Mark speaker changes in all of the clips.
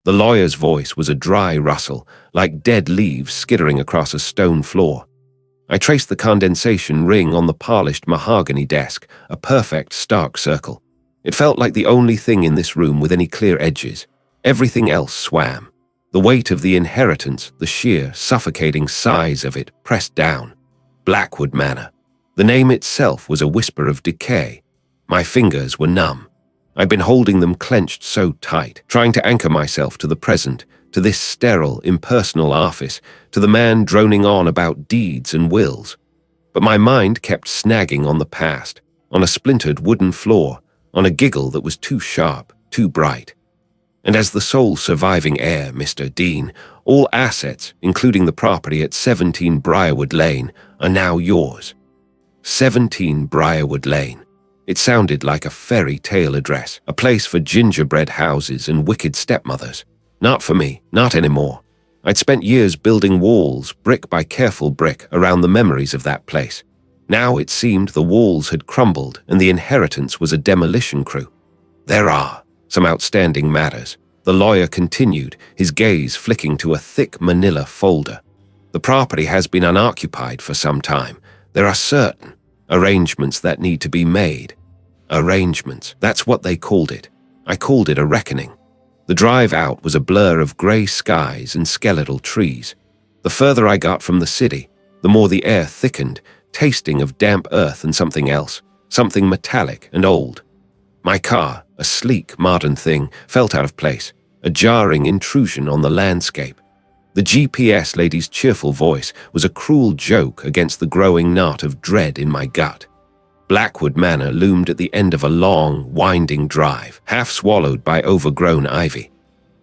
Speaker 1: The lawyer's voice was a dry rustle, like dead leaves skittering across a stone floor. I traced the condensation ring on the polished mahogany desk, a perfect, stark circle. It felt like the only thing in this room with any clear edges. Everything else swam. The weight of the inheritance, the sheer, suffocating size of it, pressed down. Blackwood Manor. The name itself was a whisper of decay. My fingers were numb. I'd been holding them clenched so tight, trying to anchor myself to the present, to this sterile, impersonal office, to the man droning on about deeds and wills. But my mind kept snagging on the past, on a splintered wooden floor, on a giggle that was too sharp, too bright. And as the sole surviving heir, Mr. Dean, all assets, including the property at 17 Briarwood Lane, are now yours. 17 Briarwood Lane. It sounded like a fairy tale address, a place for gingerbread houses and wicked stepmothers. Not for me, not anymore. I'd spent years building walls, brick by careful brick, around the memories of that place. Now it seemed the walls had crumbled and the inheritance was a demolition crew. There are some outstanding matters, the lawyer continued, his gaze flicking to a thick manila folder. The property has been unoccupied for some time. There are certain arrangements that need to be made. Arrangements, that's what they called it. I called it a reckoning. The drive out was a blur of grey skies and skeletal trees. The further I got from the city, the more the air thickened, tasting of damp earth and something else, something metallic and old. My car, a sleek, modern thing, felt out of place, a jarring intrusion on the landscape. The GPS lady's cheerful voice was a cruel joke against the growing knot of dread in my gut. Blackwood Manor loomed at the end of a long, winding drive, half swallowed by overgrown ivy.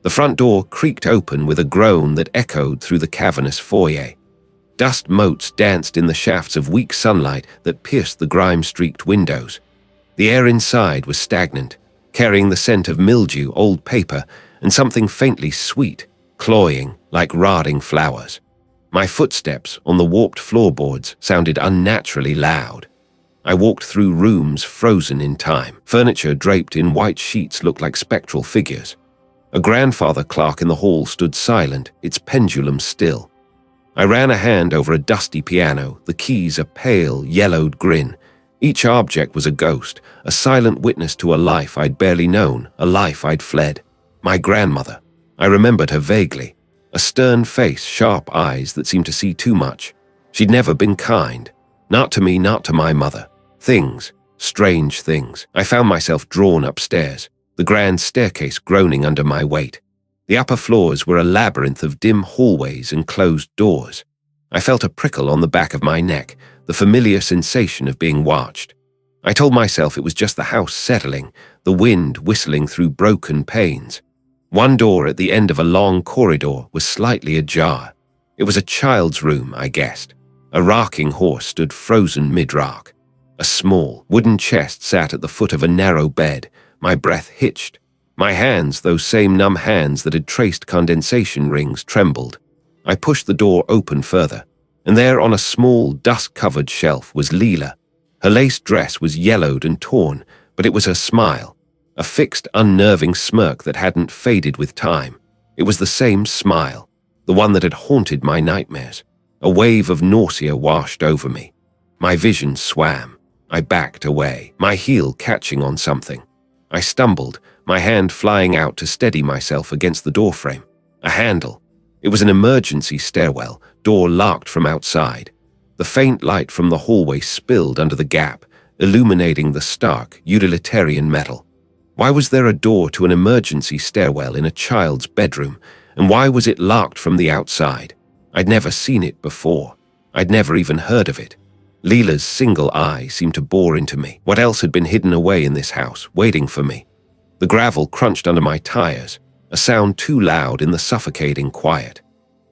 Speaker 1: The front door creaked open with a groan that echoed through the cavernous foyer. Dust motes danced in the shafts of weak sunlight that pierced the grime-streaked windows. The air inside was stagnant, carrying the scent of mildew, old paper, and something faintly sweet, cloying like rotting flowers. My footsteps on the warped floorboards sounded unnaturally loud. I walked through rooms frozen in time. Furniture draped in white sheets looked like spectral figures. A grandfather clock in the hall stood silent, its pendulum still. I ran a hand over a dusty piano, the keys a pale, yellowed grin. Each object was a ghost, a silent witness to a life I'd barely known, a life I'd fled. My grandmother. I remembered her vaguely. A stern face, sharp eyes that seemed to see too much. She'd never been kind. Not to me, not to my mother. Things, strange things. I found myself drawn upstairs, the grand staircase groaning under my weight. The upper floors were a labyrinth of dim hallways and closed doors. I felt a prickle on the back of my neck, the familiar sensation of being watched. I told myself it was just the house settling, the wind whistling through broken panes. One door at the end of a long corridor was slightly ajar. It was a child's room, I guessed. A rocking horse stood frozen mid-rock. A small, wooden chest sat at the foot of a narrow bed. My breath hitched. My hands, those same numb hands that had traced condensation rings, trembled. I pushed the door open further, and there on a small, dust-covered shelf was Leela. Her lace dress was yellowed and torn, but it was her smile. A fixed, unnerving smirk that hadn't faded with time. It was the same smile, the one that had haunted my nightmares. A wave of nausea washed over me. My vision swam. I backed away, my heel catching on something. I stumbled, my hand flying out to steady myself against the doorframe. A handle. It was an emergency stairwell, door locked from outside. The faint light from the hallway spilled under the gap, illuminating the stark, utilitarian metal. Why was there a door to an emergency stairwell in a child's bedroom, and why was it locked from the outside? I'd never seen it before. I'd never even heard of it. Leela's single eye seemed to bore into me. What else had been hidden away in this house, waiting for me? The gravel crunched under my tires, a sound too loud in the suffocating quiet.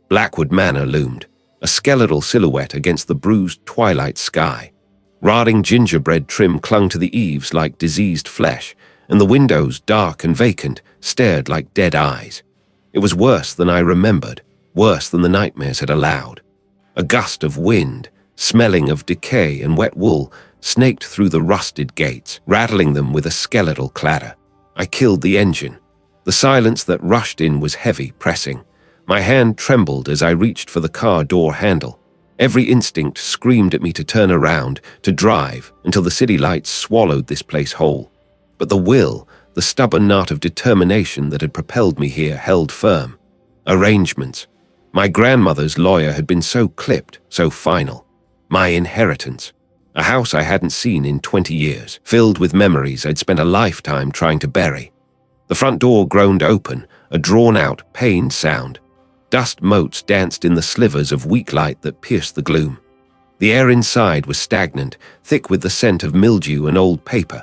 Speaker 1: Blackwood Manor loomed, a skeletal silhouette against the bruised twilight sky. Rotting gingerbread trim clung to the eaves like diseased flesh, and the windows, dark and vacant, stared like dead eyes. It was worse than I remembered, worse than the nightmares had allowed. A gust of wind, smelling of decay and wet wool, snaked through the rusted gates, rattling them with a skeletal clatter. I killed the engine. The silence that rushed in was heavy, pressing. My hand trembled as I reached for the car door handle. Every instinct screamed at me to turn around, to drive, until the city lights swallowed this place whole. But the will, the stubborn knot of determination that had propelled me here, held firm. Arrangements. My grandmother's lawyer had been so clipped, so final. My inheritance. A house I hadn't seen in 20 years, filled with memories I'd spent a lifetime trying to bury. The front door groaned open, a drawn-out, pained sound. Dust motes danced in the slivers of weak light that pierced the gloom. The air inside was stagnant, thick with the scent of mildew and old paper.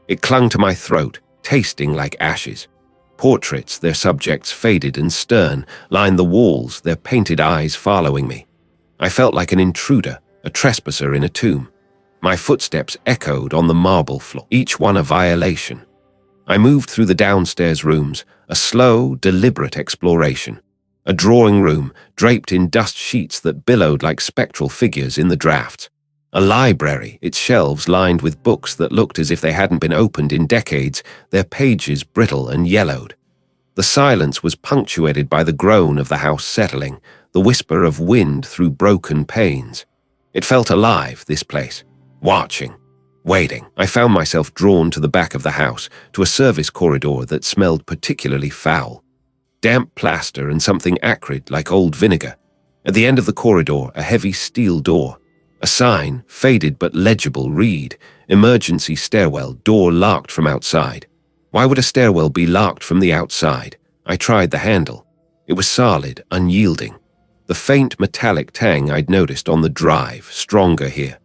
Speaker 1: It clung to my throat, tasting like ashes. Portraits, their subjects faded and stern, lined the walls, their painted eyes following me. I felt like an intruder, a trespasser in a tomb. My footsteps echoed on the marble floor, each one a violation. I moved through the downstairs rooms, a slow, deliberate exploration. A drawing room, draped in dust sheets that billowed like spectral figures in the drafts. A library, its shelves lined with books that looked as if they hadn't been opened in decades, their pages brittle and yellowed. The silence was punctuated by the groan of the house settling, the whisper of wind through broken panes. It felt alive, this place. Watching. Waiting. I found myself drawn to the back of the house, to a service corridor that smelled particularly foul. Damp plaster and something acrid like old vinegar. At the end of the corridor, a heavy steel door. A sign, faded but legible, read, "Emergency stairwell, door locked from outside." Why would a stairwell be locked from the outside? I tried the handle. It was solid, unyielding. The faint metallic tang I'd noticed on the drive, stronger here.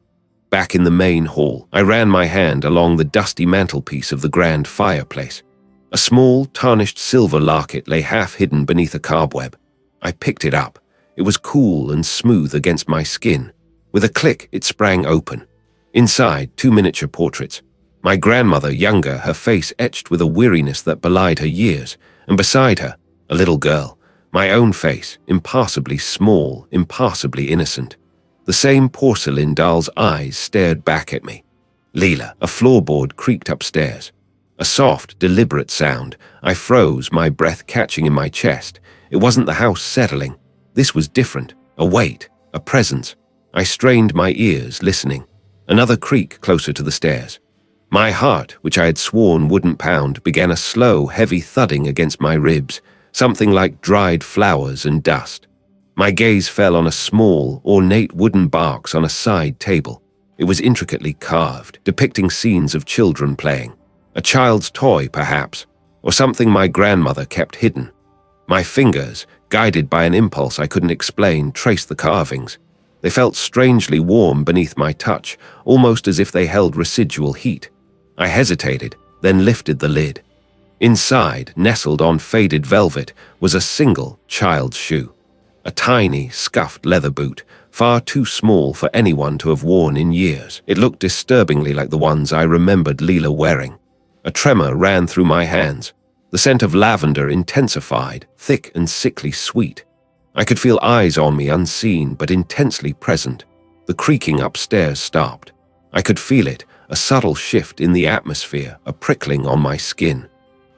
Speaker 1: Back in the main hall, I ran my hand along the dusty mantelpiece of the grand fireplace. A small, tarnished silver locket lay half hidden beneath a cobweb. I picked it up. It was cool and smooth against my skin. With a click, it sprang open. Inside, 2 miniature portraits. My grandmother, younger, her face etched with a weariness that belied her years, and beside her, a little girl. My own face, impassably small, impassably innocent. The same porcelain doll's eyes stared back at me. Leela, a floorboard creaked upstairs. A soft, deliberate sound. I froze, my breath catching in my chest. It wasn't the house settling. This was different. A weight, a presence. I strained my ears, listening. Another creak closer to the stairs. My heart, which I had sworn wouldn't pound, began a slow, heavy thudding against my ribs, something like dried flowers and dust. My gaze fell on a small, ornate wooden box on a side table. It was intricately carved, depicting scenes of children playing. A child's toy, perhaps, or something my grandmother kept hidden. My fingers, guided by an impulse I couldn't explain, traced the carvings. They felt strangely warm beneath my touch, almost as if they held residual heat. I hesitated, then lifted the lid. Inside, nestled on faded velvet, was a single child's shoe. A tiny, scuffed leather boot, far too small for anyone to have worn in years. It looked disturbingly like the ones I remembered Leela wearing. A tremor ran through my hands. The scent of lavender intensified, thick and sickly sweet. I could feel eyes on me, unseen but intensely present. The creaking upstairs stopped. I could feel it, a subtle shift in the atmosphere, a prickling on my skin.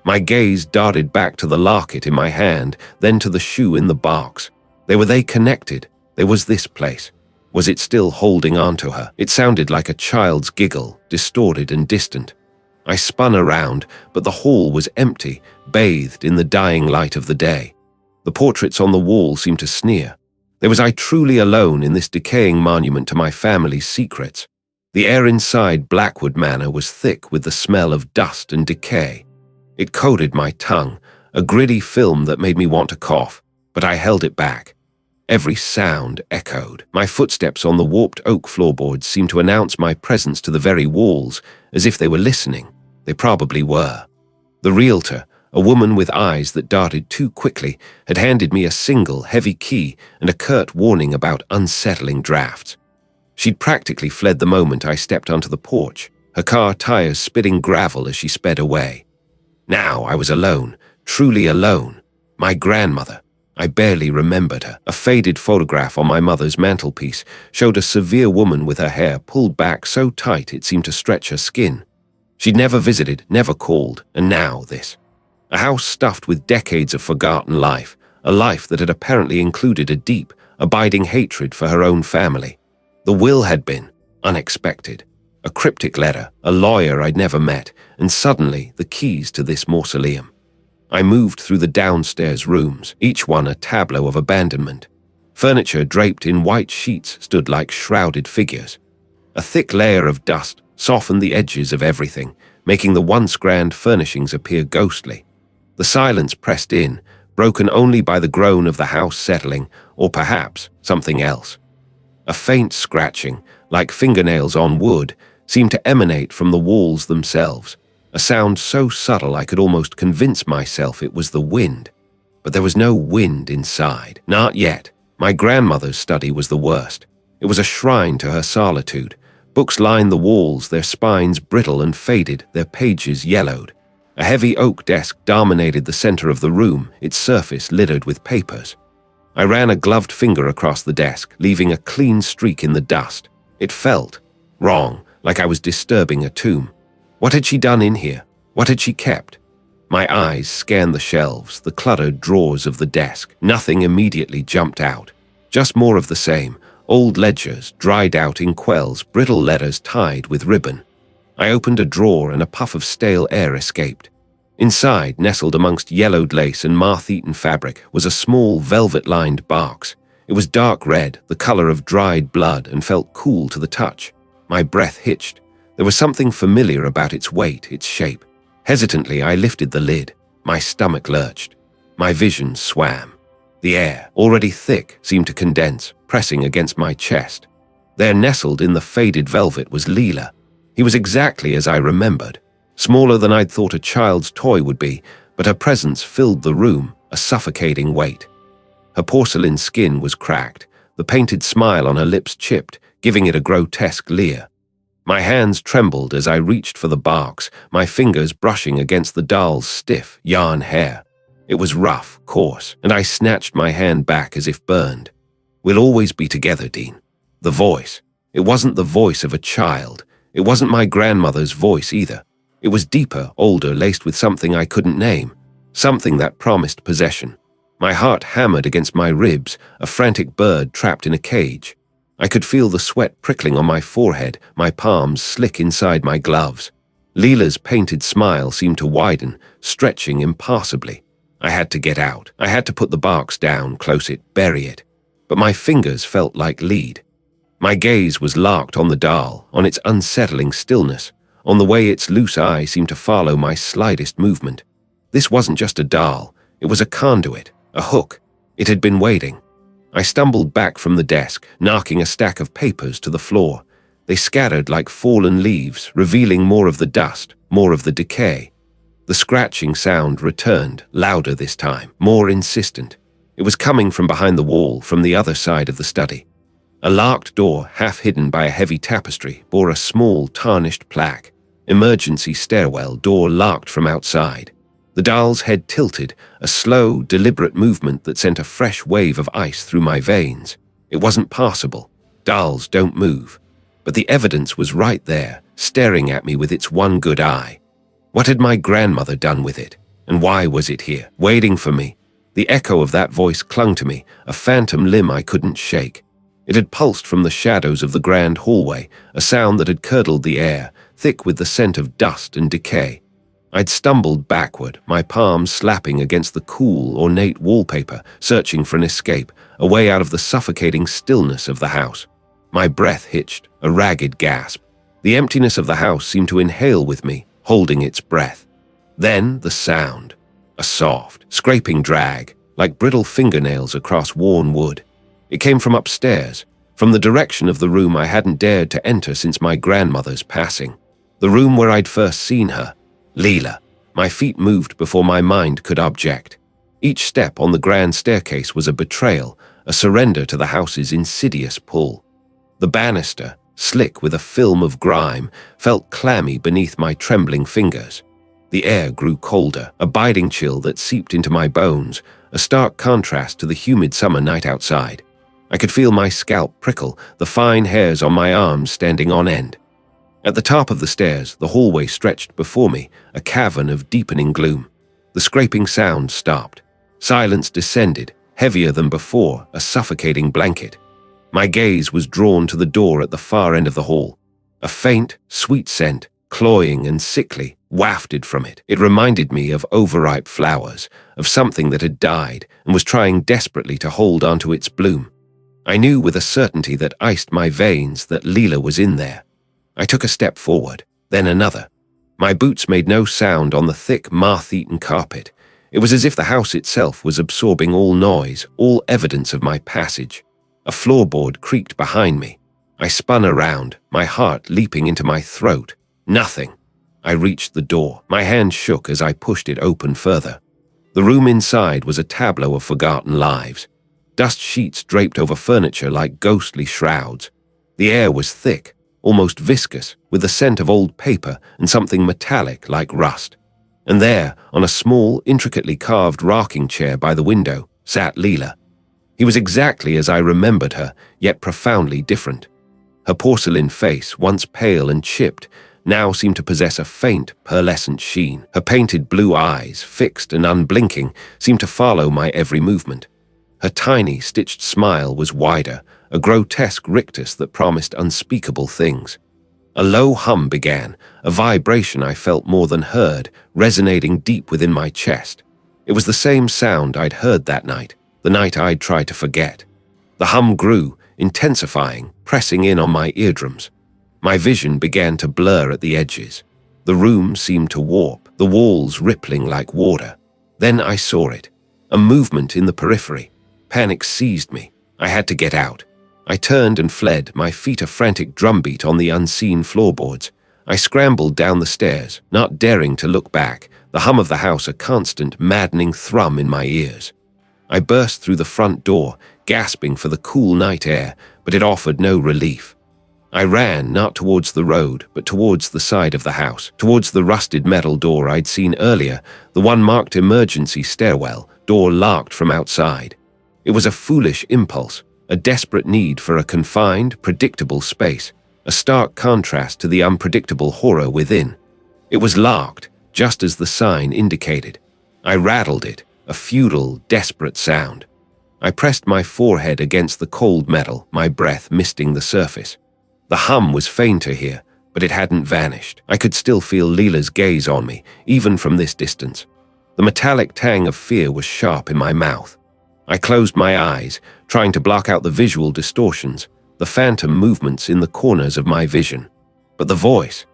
Speaker 1: My gaze darted back to the locket in my hand, then to the shoe in the box. Were they connected? There was this place. Was it still holding on to her? It sounded like a child's giggle, distorted and distant. I spun around, but the hall was empty, bathed in the dying light of the day. The portraits on the wall seemed to sneer. Was I truly alone in this decaying monument to my family's secrets? The air inside Blackwood Manor was thick with the smell of dust and decay. It coated my tongue, a gritty film that made me want to cough, but I held it back. Every sound echoed. My footsteps on the warped oak floorboards seemed to announce my presence to the very walls, as if they were listening. They probably were. The realtor, a woman with eyes that darted too quickly, had handed me a single, heavy key and a curt warning about unsettling drafts. She'd practically fled the moment I stepped onto the porch, her car tires spitting gravel as she sped away. Now I was alone, truly alone. My grandmother. I barely remembered her. A faded photograph on my mother's mantelpiece showed a severe woman with her hair pulled back so tight it seemed to stretch her skin. She'd never visited, never called, and now this. A house stuffed with decades of forgotten life, a life that had apparently included a deep, abiding hatred for her own family. The will had been unexpected. A cryptic letter, a lawyer I'd never met, and suddenly the keys to this mausoleum. I moved through the downstairs rooms, each one a tableau of abandonment. Furniture draped in white sheets stood like shrouded figures. A thick layer of dust softened the edges of everything, making the once grand furnishings appear ghostly. The silence pressed in, broken only by the groan of the house settling, or perhaps something else. A faint scratching, like fingernails on wood, seemed to emanate from the walls themselves, a sound so subtle I could almost convince myself it was the wind. But there was no wind inside. Not yet. My grandmother's study was the worst. It was a shrine to her solitude. Books lined the walls, their spines brittle and faded, their pages yellowed. A heavy oak desk dominated the center of the room, its surface littered with papers. I ran a gloved finger across the desk, leaving a clean streak in the dust. It felt wrong, like I was disturbing a tomb. What had she done in here? What had she kept? My eyes scanned the shelves, the cluttered drawers of the desk. Nothing immediately jumped out. Just more of the same. Old ledgers, dried out inkwells, brittle letters tied with ribbon. I opened a drawer and a puff of stale air escaped. Inside, nestled amongst yellowed lace and moth-eaten fabric, was a small velvet-lined box. It was dark red, the color of dried blood, and felt cool to the touch. My breath hitched. There was something familiar about its weight, its shape. Hesitantly, I lifted the lid. My stomach lurched. My vision swam. The air, already thick, seemed to condense, pressing against my chest. There, nestled in the faded velvet, was Leela. He was exactly as I remembered. Smaller than I'd thought a child's toy would be, but her presence filled the room, a suffocating weight. Her porcelain skin was cracked, the painted smile on her lips chipped, giving it a grotesque leer. My hands trembled as I reached for the box, my fingers brushing against the doll's stiff, yarn hair. It was rough, coarse, and I snatched my hand back as if burned. "We'll always be together, Dean." The voice. It wasn't the voice of a child. It wasn't my grandmother's voice either. It was deeper, older, laced with something I couldn't name. Something that promised possession. My heart hammered against my ribs, a frantic bird trapped in a cage. I could feel the sweat prickling on my forehead, my palms slick inside my gloves. Leela's painted smile seemed to widen, stretching impassably. I had to get out. I had to put the box down, close it, bury it. But my fingers felt like lead. My gaze was locked on the doll, on its unsettling stillness, on the way its loose eye seemed to follow my slightest movement. This wasn't just a doll. It was a conduit, a hook. It had been waiting. I stumbled back from the desk, knocking a stack of papers to the floor. They scattered like fallen leaves, revealing more of the dust, more of the decay. The scratching sound returned, louder this time, more insistent. It was coming from behind the wall, from the other side of the study. A locked door, half hidden by a heavy tapestry, bore a small, tarnished plaque. Emergency stairwell, door locked from outside. The doll's head tilted, a slow, deliberate movement that sent a fresh wave of ice through my veins. It wasn't possible. Dolls don't move. But the evidence was right there, staring at me with its one good eye. What had my grandmother done with it? And why was it here, waiting for me? The echo of that voice clung to me, a phantom limb I couldn't shake. It had pulsed from the shadows of the grand hallway, a sound that had curdled the air, thick with the scent of dust and decay. I'd stumbled backward, my palms slapping against the cool, ornate wallpaper, searching for an escape, a way out of the suffocating stillness of the house. My breath hitched, a ragged gasp. The emptiness of the house seemed to inhale with me, holding its breath. Then the sound. A soft, scraping drag, like brittle fingernails across worn wood. It came from upstairs, from the direction of the room I hadn't dared to enter since my grandmother's passing. The room where I'd first seen her. Leela. My feet moved before my mind could object. Each step on the grand staircase was a betrayal, a surrender to the house's insidious pull. The banister, slick with a film of grime, felt clammy beneath my trembling fingers. The air grew colder, a biting chill that seeped into my bones, a stark contrast to the humid summer night outside. I could feel my scalp prickle, the fine hairs on my arms standing on end. At the top of the stairs, the hallway stretched before me, a cavern of deepening gloom. The scraping sound stopped. Silence descended, heavier than before, a suffocating blanket. My gaze was drawn to the door at the far end of the hall. A faint, sweet scent, cloying and sickly, wafted from it. It reminded me of overripe flowers, of something that had died and was trying desperately to hold onto its bloom. I knew with a certainty that iced my veins that Leela was in there. I took a step forward, then another. My boots made no sound on the thick, moth-eaten carpet. It was as if the house itself was absorbing all noise, all evidence of my passage. A floorboard creaked behind me. I spun around, my heart leaping into my throat. Nothing. I reached the door. My hand shook as I pushed it open further. The room inside was a tableau of forgotten lives. Dust sheets draped over furniture like ghostly shrouds. The air was thick, almost viscous, with the scent of old paper and something metallic like rust. And there, on a small, intricately carved rocking chair by the window, sat Leela. He was exactly as I remembered her, yet profoundly different. Her porcelain face, once pale and chipped, now seemed to possess a faint, pearlescent sheen. Her painted blue eyes, fixed and unblinking, seemed to follow my every movement. Her tiny, stitched smile was wider, a grotesque rictus that promised unspeakable things. A low hum began, a vibration I felt more than heard, resonating deep within my chest. It was the same sound I'd heard that night, the night I'd tried to forget. The hum grew, intensifying, pressing in on my eardrums. My vision began to blur at the edges. The room seemed to warp, the walls rippling like water. Then I saw it, a movement in the periphery. Panic seized me. I had to get out. I turned and fled, my feet a frantic drumbeat on the unseen floorboards. I scrambled down the stairs, not daring to look back, the hum of the house a constant, maddening thrum in my ears. I burst through the front door, gasping for the cool night air, but it offered no relief. I ran, not towards the road, but towards the side of the house, towards the rusted metal door I'd seen earlier, the one marked emergency stairwell, door locked from outside. It was a foolish impulse, a desperate need for a confined, predictable space, a stark contrast to the unpredictable horror within. It was locked, just as the sign indicated. I rattled it, a futile, desperate sound. I pressed my forehead against the cold metal, my breath misting the surface. The hum was fainter here, but it hadn't vanished. I could still feel Leela's gaze on me, even from this distance. The metallic tang of fear was sharp in my mouth. I closed my eyes, trying to block out the visual distortions, the phantom movements in the corners of my vision. But the voice,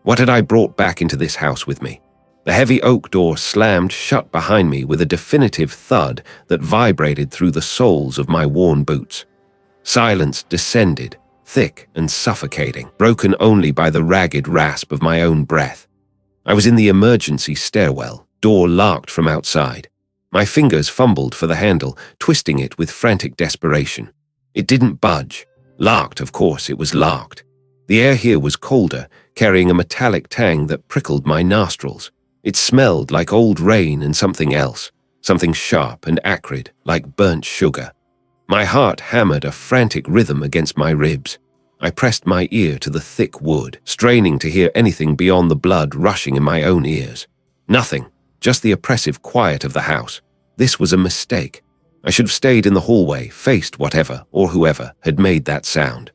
Speaker 1: what had I brought back into this house with me? The heavy oak door slammed shut behind me with a definitive thud that vibrated through the soles of my worn boots. Silence descended, thick and suffocating, broken only by the ragged rasp of my own breath. I was in the emergency stairwell, door locked from outside. My fingers fumbled for the handle, twisting it with frantic desperation. It didn't budge. Locked, of course, it was locked. The air here was colder, carrying a metallic tang that prickled my nostrils. It smelled like old rain and something else, something sharp and acrid, like burnt sugar. My heart hammered a frantic rhythm against my ribs. I pressed my ear to the thick wood, straining to hear anything beyond the blood rushing in my own ears. Nothing. Just the oppressive quiet of the house. This was a mistake. I should have stayed in the hallway, faced whatever or whoever had made that sound.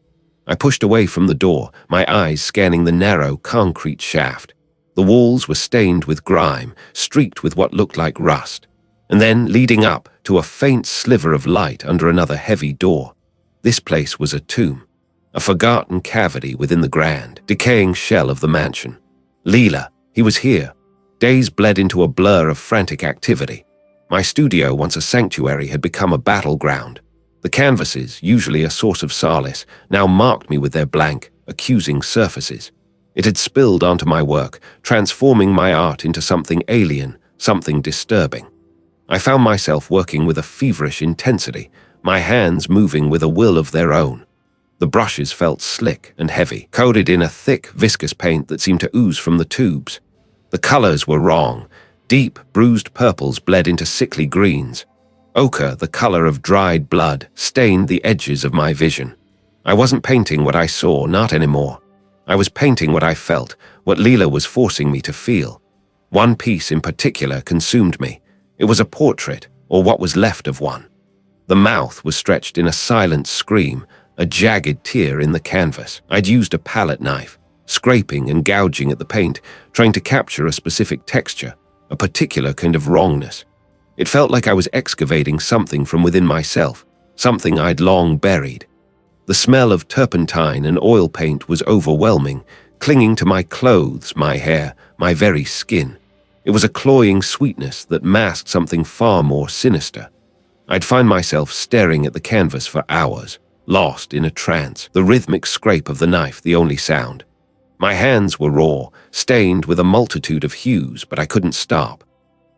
Speaker 1: I pushed away from the door, my eyes scanning the narrow concrete shaft. The walls were stained with grime, streaked with what looked like rust. And then, leading up, to a faint sliver of light under another heavy door. This place was a tomb, a forgotten cavity within the grand, decaying shell of the mansion. Leela, he was here. Days bled into a blur of frantic activity. My studio, once a sanctuary, had become a battleground. The canvases, usually a source of solace, now marked me with their blank, accusing surfaces. It had spilled onto my work, transforming my art into something alien, something disturbing. I found myself working with a feverish intensity, my hands moving with a will of their own. The brushes felt slick and heavy, coated in a thick, viscous paint that seemed to ooze from the tubes. The colors were wrong. Deep, bruised purples bled into sickly greens. Ochre, the color of dried blood, stained the edges of my vision. I wasn't painting what I saw, not anymore. I was painting what I felt, what Leela was forcing me to feel. One piece in particular consumed me. It was a portrait, or what was left of one. The mouth was stretched in a silent scream, a jagged tear in the canvas. I'd used a palette knife, scraping and gouging at the paint, trying to capture a specific texture, a particular kind of wrongness. It felt like I was excavating something from within myself, something I'd long buried. The smell of turpentine and oil paint was overwhelming, clinging to my clothes, my hair, my very skin. It was a cloying sweetness that masked something far more sinister. I'd find myself staring at the canvas for hours, lost in a trance, the rhythmic scrape of the knife the only sound. My hands were raw, stained with a multitude of hues, but I couldn't stop.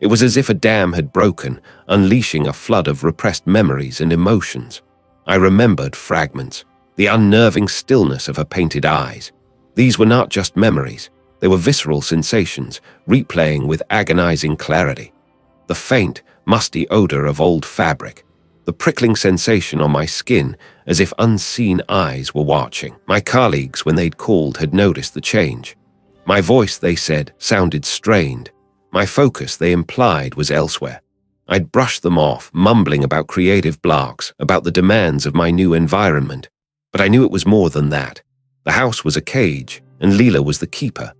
Speaker 1: It was as if a dam had broken, unleashing a flood of repressed memories and emotions. I remembered fragments, the unnerving stillness of her painted eyes. These were not just memories, they were visceral sensations, replaying with agonizing clarity. The faint, musty odor of old fabric, the prickling sensation on my skin as if unseen eyes were watching. My colleagues, when they'd called, had noticed the change. My voice, they said, sounded strained. My focus, they implied, was elsewhere. I'd brushed them off, mumbling about creative blocks, about the demands of my new environment. But I knew it was more than that. The house was a cage, and Leela was the keeper.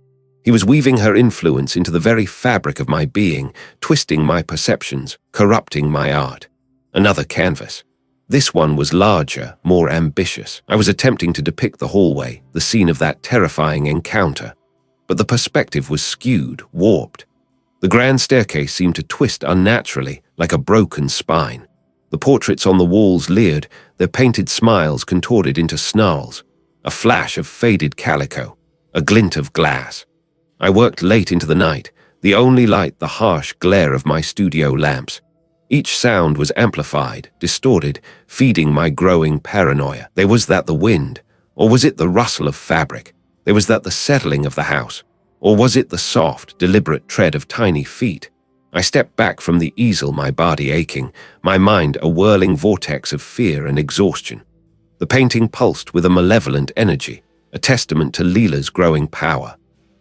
Speaker 1: He was weaving her influence into the very fabric of my being, twisting my perceptions, corrupting my art. Another canvas. This one was larger, more ambitious. I was attempting to depict the hallway, the scene of that terrifying encounter. But the perspective was skewed, warped. The grand staircase seemed to twist unnaturally, like a broken spine. The portraits on the walls leered, their painted smiles contorted into snarls. A flash of faded calico, a glint of glass. I worked late into the night, the only light the harsh glare of my studio lamps. Each sound was amplified, distorted, feeding my growing paranoia. There was that the wind, or was it the rustle of fabric? There was that the settling of the house, or was it the soft, deliberate tread of tiny feet? I stepped back from the easel, my body aching, my mind a whirling vortex of fear and exhaustion. The painting pulsed with a malevolent energy, a testament to Leela's growing power.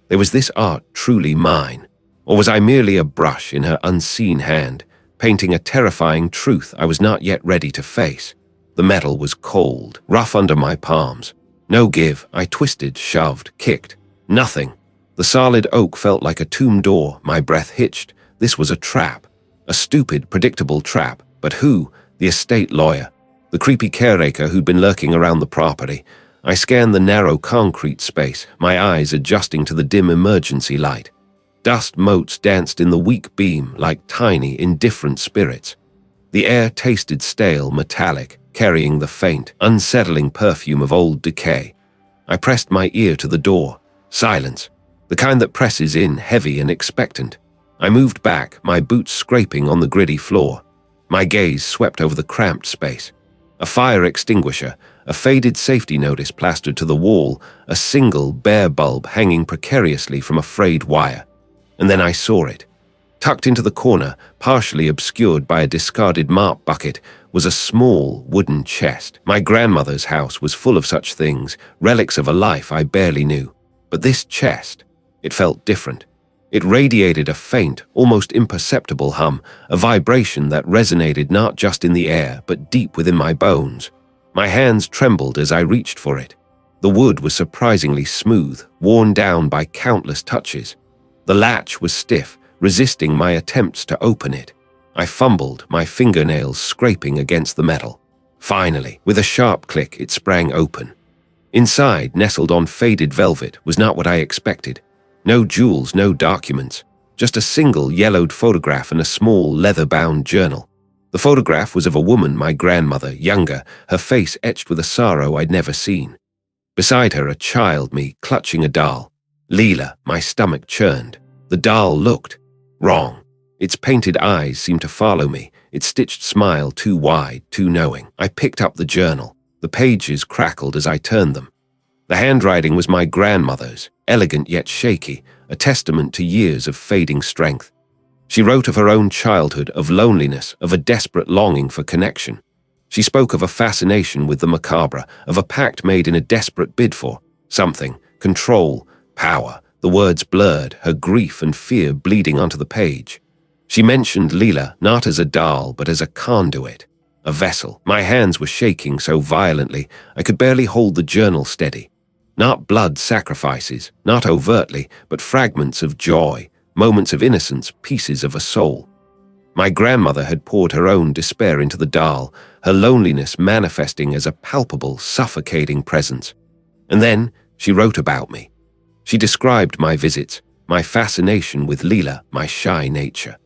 Speaker 1: There was this art truly mine, or was I merely a brush in her unseen hand, painting a terrifying truth I was not yet ready to face? The metal was cold, rough under my palms. No give. I twisted, shoved, kicked. Nothing. The solid oak felt like a tomb door. My breath hitched. This was a trap. A stupid, predictable trap. But who? The estate lawyer. The creepy caretaker who'd been lurking around the property. I scanned the narrow concrete space, my eyes adjusting to the dim emergency light. Dust motes danced in the weak beam like tiny, indifferent spirits. The air tasted stale, metallic, carrying the faint, unsettling perfume of old decay. I pressed my ear to the door. Silence. The kind that presses in, heavy and expectant. I moved back, my boots scraping on the gritty floor. My gaze swept over the cramped space. A fire extinguisher, a faded safety notice plastered to the wall, a single, bare bulb hanging precariously from a frayed wire. And then I saw it. Tucked into the corner, partially obscured by a discarded mop bucket, was a small, wooden chest. My grandmother's house was full of such things, relics of a life I barely knew. But this chest, it felt different. It radiated a faint, almost imperceptible hum, a vibration that resonated not just in the air, but deep within my bones. My hands trembled as I reached for it. The wood was surprisingly smooth, worn down by countless touches. The latch was stiff, resisting my attempts to open it. I fumbled, my fingernails scraping against the metal. Finally, with a sharp click, it sprang open. Inside, nestled on faded velvet, was not what I expected. No jewels, no documents, just a single yellowed photograph and a small leather-bound journal. The photograph was of a woman, my grandmother, younger, her face etched with a sorrow I'd never seen. Beside her, a child, me, clutching a doll. Leela, my stomach churned. The doll looked wrong. Its painted eyes seemed to follow me, its stitched smile too wide, too knowing. I picked up the journal. The pages crackled as I turned them. The handwriting was my grandmother's, elegant yet shaky, a testament to years of fading strength. She wrote of her own childhood, of loneliness, of a desperate longing for connection. She spoke of a fascination with the macabre, of a pact made in a desperate bid for something, control, power, the words blurred, her grief and fear bleeding onto the page. She mentioned Leela not as a doll, but as a conduit, a vessel. My hands were shaking so violently I could barely hold the journal steady. Not blood sacrifices, not overtly, but fragments of joy, moments of innocence, pieces of a soul. My grandmother had poured her own despair into the doll, her loneliness manifesting as a palpable, suffocating presence. And then she wrote about me. She described my visits, my fascination with Leela, my shy nature.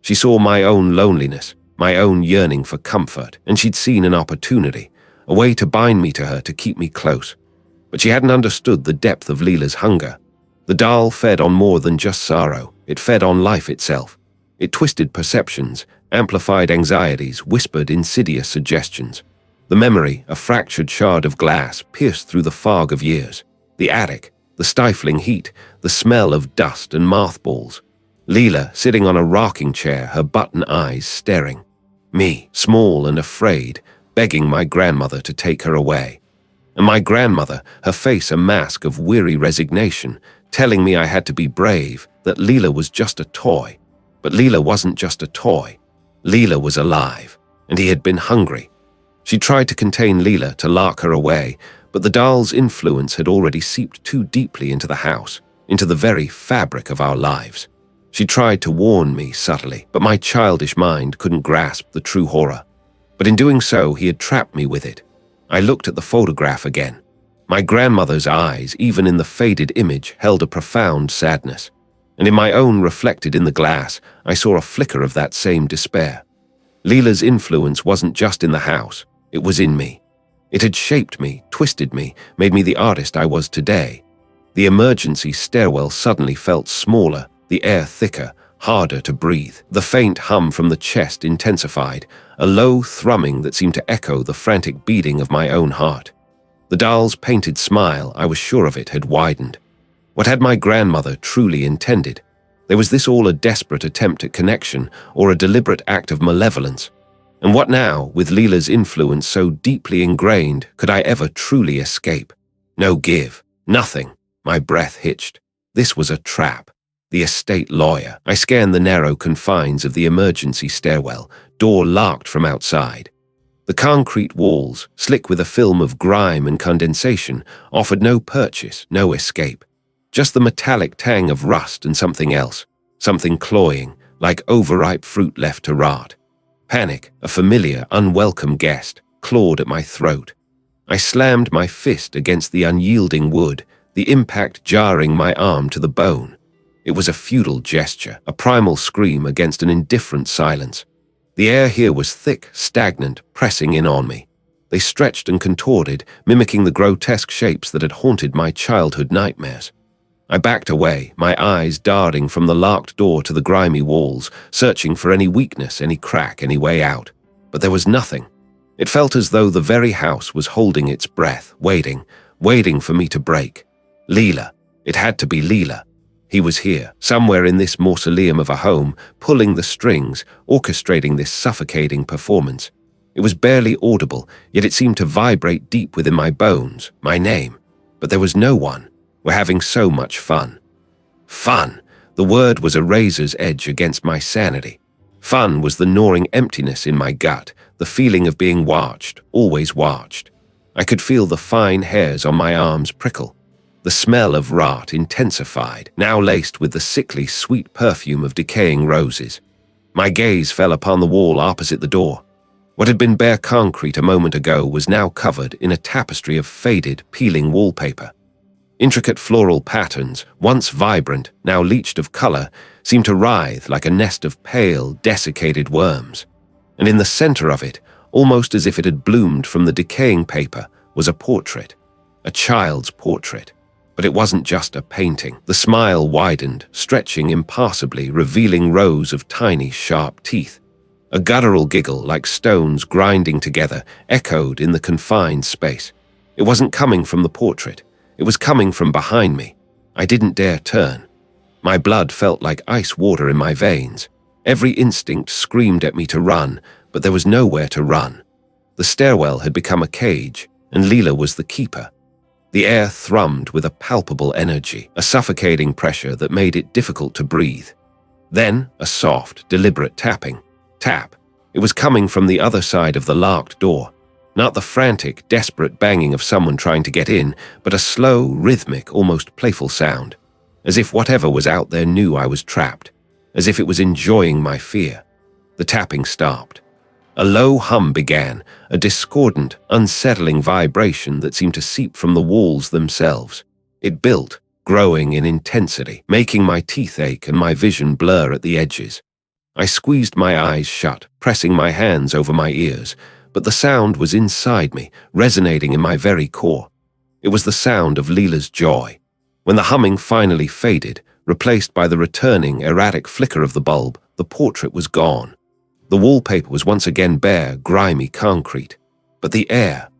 Speaker 1: She saw my own loneliness, my own yearning for comfort, and she'd seen an opportunity, a way to bind me to her, to keep me close. But she hadn't understood the depth of Leela's hunger. The doll fed on more than just sorrow. It fed on life itself. It twisted perceptions, amplified anxieties, whispered insidious suggestions. The memory, a fractured shard of glass, pierced through the fog of years. The attic, the stifling heat, the smell of dust and mothballs. Leela, sitting on a rocking chair, her button eyes staring. Me, small and afraid, begging my grandmother to take her away. And my grandmother, her face a mask of weary resignation, telling me I had to be brave, that Leela was just a toy. But Leela wasn't just a toy. Leela was alive, and he had been hungry. She tried to contain Leela, to lock her away, but the doll's influence had already seeped too deeply into the house, into the very fabric of our lives. She tried to warn me subtly, but my childish mind couldn't grasp the true horror. But in doing so, he had trapped me with it. I looked at the photograph again. My grandmother's eyes, even in the faded image, held a profound sadness. And in my own reflected in the glass, I saw a flicker of that same despair. Leela's influence wasn't just in the house, it was in me. It had shaped me, twisted me, made me the artist I was today. The emergency stairwell suddenly felt smaller, the air thicker, harder to breathe. The faint hum from the chest intensified, a low thrumming that seemed to echo the frantic beating of my own heart. The doll's painted smile, I was sure of it, had widened. What had my grandmother truly intended? There was this all a desperate attempt at connection, or a deliberate act of malevolence? And what now, with Leela's influence so deeply ingrained, could I ever truly escape? No give, nothing. My breath hitched. This was a trap. The estate lawyer. I scanned the narrow confines of the emergency stairwell, door locked from outside. The concrete walls, slick with a film of grime and condensation, offered no purchase, no escape. Just the metallic tang of rust and something else, something cloying, like overripe fruit left to rot. Panic, a familiar, unwelcome guest, clawed at my throat. I slammed my fist against the unyielding wood, the impact jarring my arm to the bone. It was a futile gesture, a primal scream against an indifferent silence. The air here was thick, stagnant, pressing in on me. They stretched and contorted, mimicking the grotesque shapes that had haunted my childhood nightmares. I backed away, my eyes darting from the locked door to the grimy walls, searching for any weakness, any crack, any way out. But there was nothing. It felt as though the very house was holding its breath, waiting for me to break. Leela. It had to be Leela. He was here, somewhere in this mausoleum of a home, pulling the strings, orchestrating this suffocating performance. It was barely audible, yet it seemed to vibrate deep within my bones, my name. But there was no one. We're having so much fun. Fun! The word was a razor's edge against my sanity. Fun was the gnawing emptiness in my gut, the feeling of being watched, always watched. I could feel the fine hairs on my arms prickle. The smell of rot intensified, now laced with the sickly, sweet perfume of decaying roses. My gaze fell upon the wall opposite the door. What had been bare concrete a moment ago was now covered in a tapestry of faded, peeling wallpaper. Intricate floral patterns, once vibrant, now leached of color, seemed to writhe like a nest of pale, desiccated worms. And in the center of it, almost as if it had bloomed from the decaying paper, was a portrait. A child's portrait. But it wasn't just a painting. The smile widened, stretching impassibly, revealing rows of tiny, sharp teeth. A guttural giggle, like stones grinding together, echoed in the confined space. It wasn't coming from the portrait. It was coming from behind me. I didn't dare turn. My blood felt like ice water in my veins. Every instinct screamed at me to run, but there was nowhere to run. The stairwell had become a cage, and Leela was the keeper. The air thrummed with a palpable energy, a suffocating pressure that made it difficult to breathe. Then, a soft, deliberate tapping. Tap. It was coming from the other side of the locked door. Not the frantic, desperate banging of someone trying to get in, but a slow, rhythmic, almost playful sound. As if whatever was out there knew I was trapped. As if it was enjoying my fear. The tapping stopped. A low hum began, a discordant, unsettling vibration that seemed to seep from the walls themselves. It built, growing in intensity, making my teeth ache and my vision blur at the edges. I squeezed my eyes shut, pressing my hands over my ears, but the sound was inside me, resonating in my very core. It was the sound of Leela's joy. When the humming finally faded, replaced by the returning, erratic flicker of the bulb, the portrait was gone. The wallpaper was once again bare, grimy concrete. But the air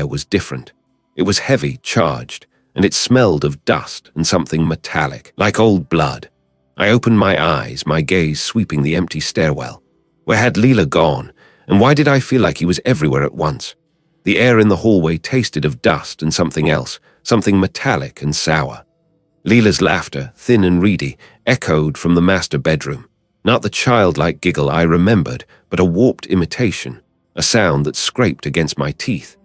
Speaker 1: was different. It was heavy, charged, and it smelled of dust and something metallic, like old blood. I opened my eyes, my gaze sweeping the empty stairwell. Where had Leela gone, and why did I feel like he was everywhere at once? The air in the hallway tasted of dust and something else, something metallic and sour. Leela's laughter, thin and reedy, echoed from the master bedroom. Not the childlike giggle I remembered, but a warped imitation, a sound that scraped against my teeth.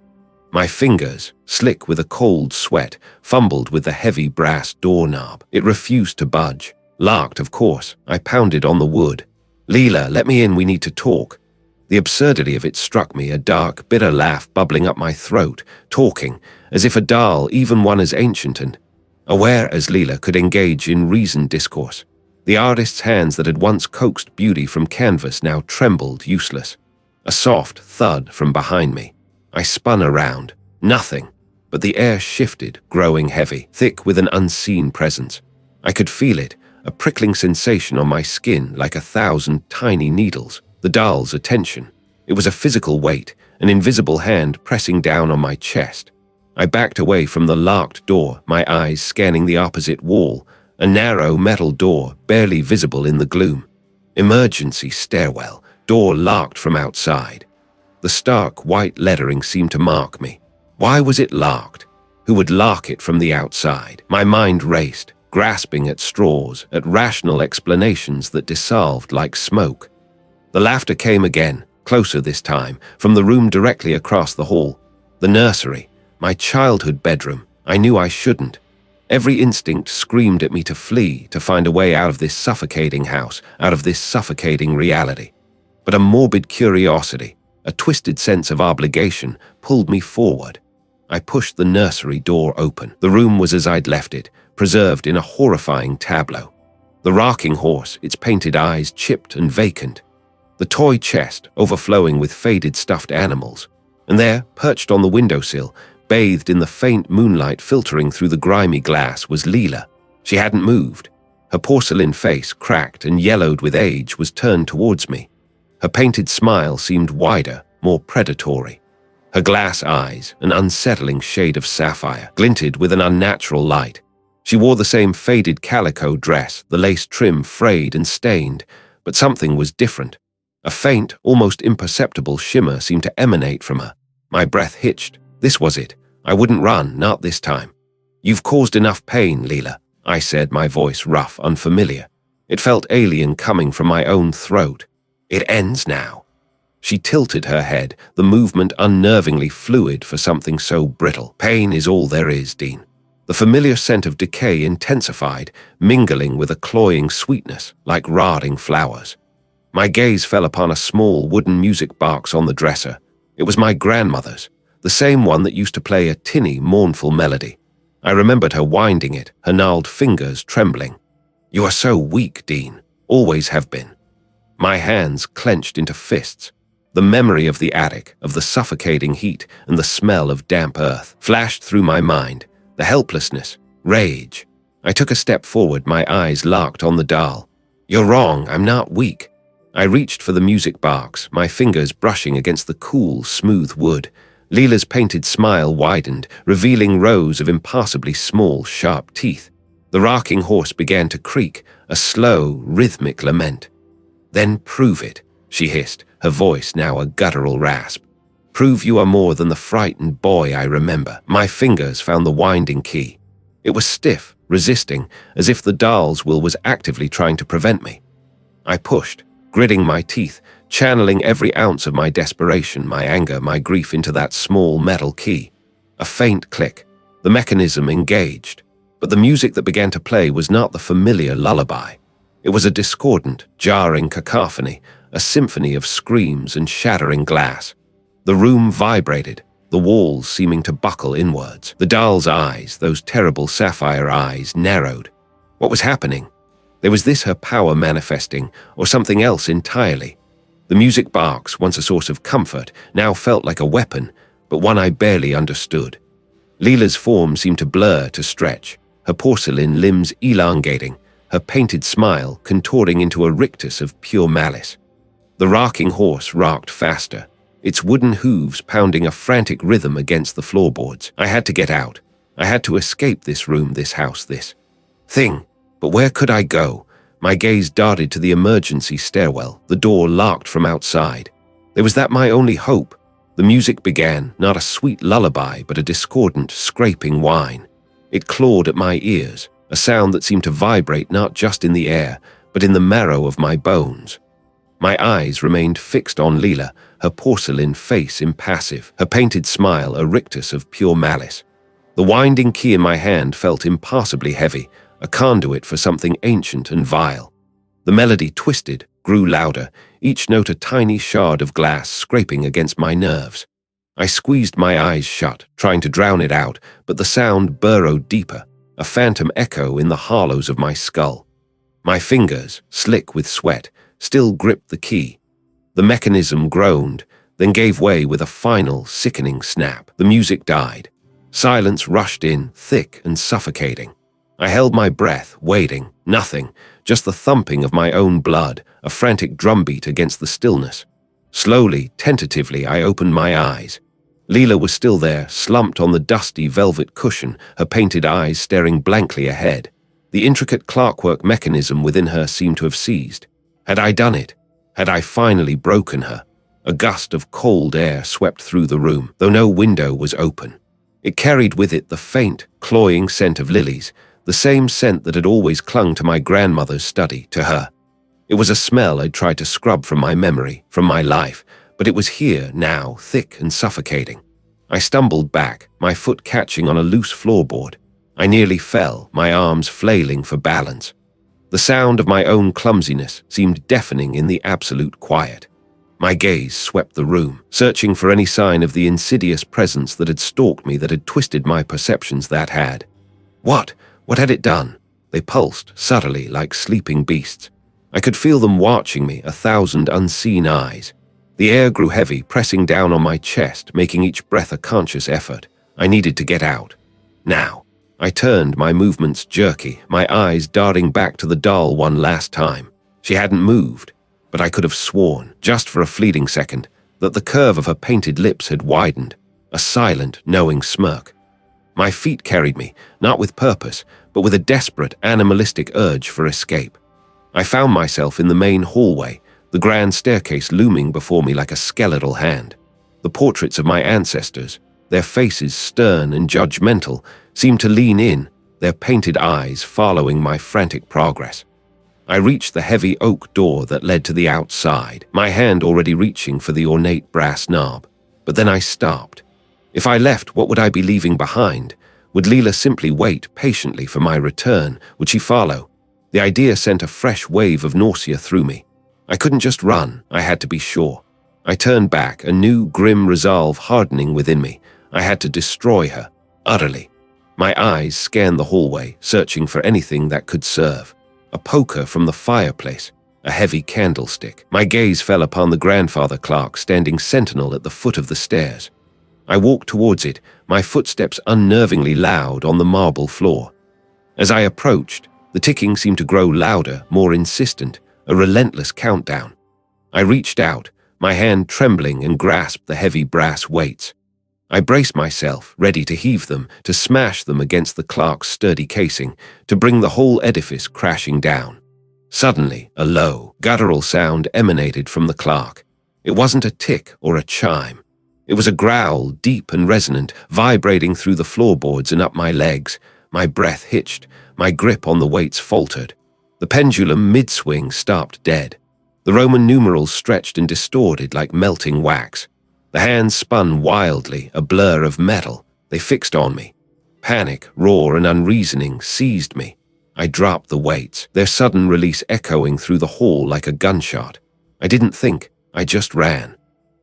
Speaker 1: My fingers, slick with a cold sweat, fumbled with the heavy brass doorknob. It refused to budge. Locked, of course. I pounded on the wood. "Leela, let me in, we need to talk." The absurdity of it struck me, a dark, bitter laugh bubbling up my throat, talking, as if a doll, even one as ancient and aware as Leela, could engage in reasoned discourse. The artist's hands that had once coaxed beauty from canvas now trembled, useless. A soft thud from behind me. I spun around. Nothing. But the air shifted, growing heavy, thick with an unseen presence. I could feel it, a prickling sensation on my skin like 1,000 tiny needles. The doll's attention. It was a physical weight, an invisible hand pressing down on my chest. I backed away from the locked door, my eyes scanning the opposite wall, a narrow metal door barely visible in the gloom. Emergency stairwell, door locked from outside. The stark white lettering seemed to mark me. Why was it locked? Who would lock it from the outside? My mind raced, grasping at straws, at rational explanations that dissolved like smoke. The laughter came again, closer this time, from the room directly across the hall. The nursery, my childhood bedroom. I knew I shouldn't. Every instinct screamed at me to flee, to find a way out of this suffocating house, out of this suffocating reality. But a morbid curiosity, a twisted sense of obligation, pulled me forward. I pushed the nursery door open. The room was as I'd left it, preserved in a horrifying tableau. The rocking horse, its painted eyes chipped and vacant. The toy chest, overflowing with faded stuffed animals. And there, perched on the windowsill, bathed in the faint moonlight filtering through the grimy glass, was Leela. She hadn't moved. Her porcelain face, cracked and yellowed with age, was turned towards me. Her painted smile seemed wider, more predatory. Her glass eyes, an unsettling shade of sapphire, glinted with an unnatural light. She wore the same faded calico dress, the lace trim frayed and stained, but something was different. A faint, almost imperceptible shimmer seemed to emanate from her. My breath hitched. This was it. I wouldn't run, not this time. "You've caused enough pain, Leela," I said, my voice rough, unfamiliar. It felt alien coming from my own throat. "It ends now." She tilted her head, the movement unnervingly fluid for something so brittle. "Pain is all there is, Dean." The familiar scent of decay intensified, mingling with a cloying sweetness, like rotting flowers. My gaze fell upon a small wooden music box on the dresser. It was my grandmother's, the same one that used to play a tinny, mournful melody. I remembered her winding it, her gnarled fingers trembling. "You are so weak, Dean. Always have been." My hands clenched into fists. The memory of the attic, of the suffocating heat and the smell of damp earth flashed through my mind. The helplessness, rage. I took a step forward, my eyes locked on the doll. "You're wrong, I'm not weak." I reached for the music box, my fingers brushing against the cool, smooth wood. Leela's painted smile widened, revealing rows of impossibly small, sharp teeth. The rocking horse began to creak, a slow, rhythmic lament. "Then prove it," she hissed, her voice now a guttural rasp. Prove you are more than the frightened boy I remember. My fingers found the winding key. It was stiff, resisting, as if the doll's will was actively trying to prevent me. I pushed, gritting my teeth, channeling every ounce of my desperation, my anger, my grief into that small metal key. A faint click. The mechanism engaged. But the music that began to play was not the familiar lullaby. It was a discordant, jarring cacophony, a symphony of screams and shattering glass. The room vibrated, the walls seeming to buckle inwards. The doll's eyes, those terrible sapphire eyes, narrowed. What was happening? Was this her power manifesting, or something else entirely? The music box, once a source of comfort, now felt like a weapon, but one I barely understood. Leela's form seemed to blur, to stretch, her porcelain limbs elongating, her painted smile contorting into a rictus of pure malice. The rocking horse rocked faster, its wooden hooves pounding a frantic rhythm against the floorboards. I had to get out. I had to escape this room, this house, this thing. But where could I go? My gaze darted to the emergency stairwell, the door locked from outside. Was that my only hope? The music began, not a sweet lullaby, but a discordant, scraping whine. It clawed at my ears, a sound that seemed to vibrate not just in the air, but in the marrow of my bones. My eyes remained fixed on Leela, her porcelain face impassive, her painted smile a rictus of pure malice. The winding key in my hand felt impossibly heavy, a conduit for something ancient and vile. The melody twisted, grew louder, each note a tiny shard of glass scraping against my nerves. I squeezed my eyes shut, trying to drown it out, but the sound burrowed deeper, a phantom echo in the hollows of my skull. My fingers, slick with sweat, still gripped the key. The mechanism groaned, then gave way with a final, sickening snap. The music died. Silence rushed in, thick and suffocating. I held my breath, waiting, nothing, just the thumping of my own blood, a frantic drumbeat against the stillness. Slowly, tentatively, I opened my eyes. Leela was still there, slumped on the dusty velvet cushion, her painted eyes staring blankly ahead. The intricate clockwork mechanism within her seemed to have seized. Had I done it? Had I finally broken her? A gust of cold air swept through the room, though no window was open. It carried with it the faint, cloying scent of lilies, the same scent that had always clung to my grandmother's study, to her. It was a smell I'd tried to scrub from my memory, from my life, but it was here now, thick and suffocating. I stumbled back, my foot catching on a loose floorboard. I nearly fell, my arms flailing for balance. The sound of my own clumsiness seemed deafening in the absolute quiet. My gaze swept the room, searching for any sign of the insidious presence that had stalked me, that had twisted my perceptions, that had. What? What had it done? They pulsed, subtly, like sleeping beasts. I could feel them watching me, 1,000 unseen eyes. The air grew heavy, pressing down on my chest, making each breath a conscious effort. I needed to get out. Now. I turned, my movements jerky, my eyes darting back to the doll one last time. She hadn't moved, but I could have sworn, just for a fleeting second, that the curve of her painted lips had widened, a silent, knowing smirk. My feet carried me, not with purpose, but with a desperate, animalistic urge for escape. I found myself in the main hallway, the grand staircase looming before me like a skeletal hand. The portraits of my ancestors, their faces stern and judgmental, seemed to lean in, their painted eyes following my frantic progress. I reached the heavy oak door that led to the outside, my hand already reaching for the ornate brass knob. But then I stopped. If I left, what would I be leaving behind? Would Leela simply wait patiently for my return? Would she follow? The idea sent a fresh wave of nausea through me. I couldn't just run, I had to be sure. I turned back, a new grim resolve hardening within me. I had to destroy her, utterly. My eyes scanned the hallway, searching for anything that could serve. A poker from the fireplace, a heavy candlestick. My gaze fell upon the grandfather clock standing sentinel at the foot of the stairs. I walked towards it, my footsteps unnervingly loud on the marble floor. As I approached, the ticking seemed to grow louder, more insistent, a relentless countdown. I reached out, my hand trembling, and grasped the heavy brass weights. I braced myself, ready to heave them, to smash them against the clock's sturdy casing, to bring the whole edifice crashing down. Suddenly, a low, guttural sound emanated from the clock. It wasn't a tick or a chime. It was a growl, deep and resonant, vibrating through the floorboards and up my legs. My breath hitched, my grip on the weights faltered. The pendulum, mid-swing, stopped dead. The Roman numerals stretched and distorted like melting wax. The hands spun wildly, a blur of metal. They fixed on me. Panic, raw and unreasoning, seized me. I dropped the weights, their sudden release echoing through the hall like a gunshot. I didn't think, I just ran.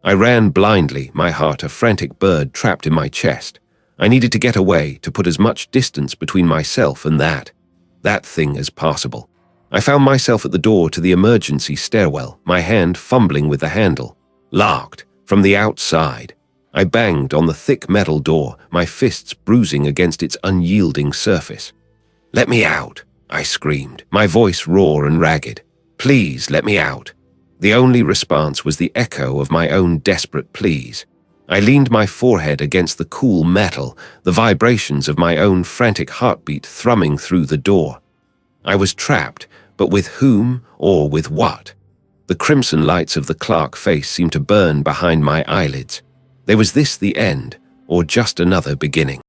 Speaker 1: I ran blindly, my heart a frantic bird trapped in my chest. I needed to get away, to put as much distance between myself and that thing as possible. I found myself at the door to the emergency stairwell, my hand fumbling with the handle. Locked, from the outside. I banged on the thick metal door, my fists bruising against its unyielding surface. "Let me out," I screamed, my voice raw and ragged. "Please, let me out." The only response was the echo of my own desperate pleas. I leaned my forehead against the cool metal, the vibrations of my own frantic heartbeat thrumming through the door. I was trapped, but with whom or with what? The crimson lights of the Clark face seemed to burn behind my eyelids. Was this the end, or just another beginning?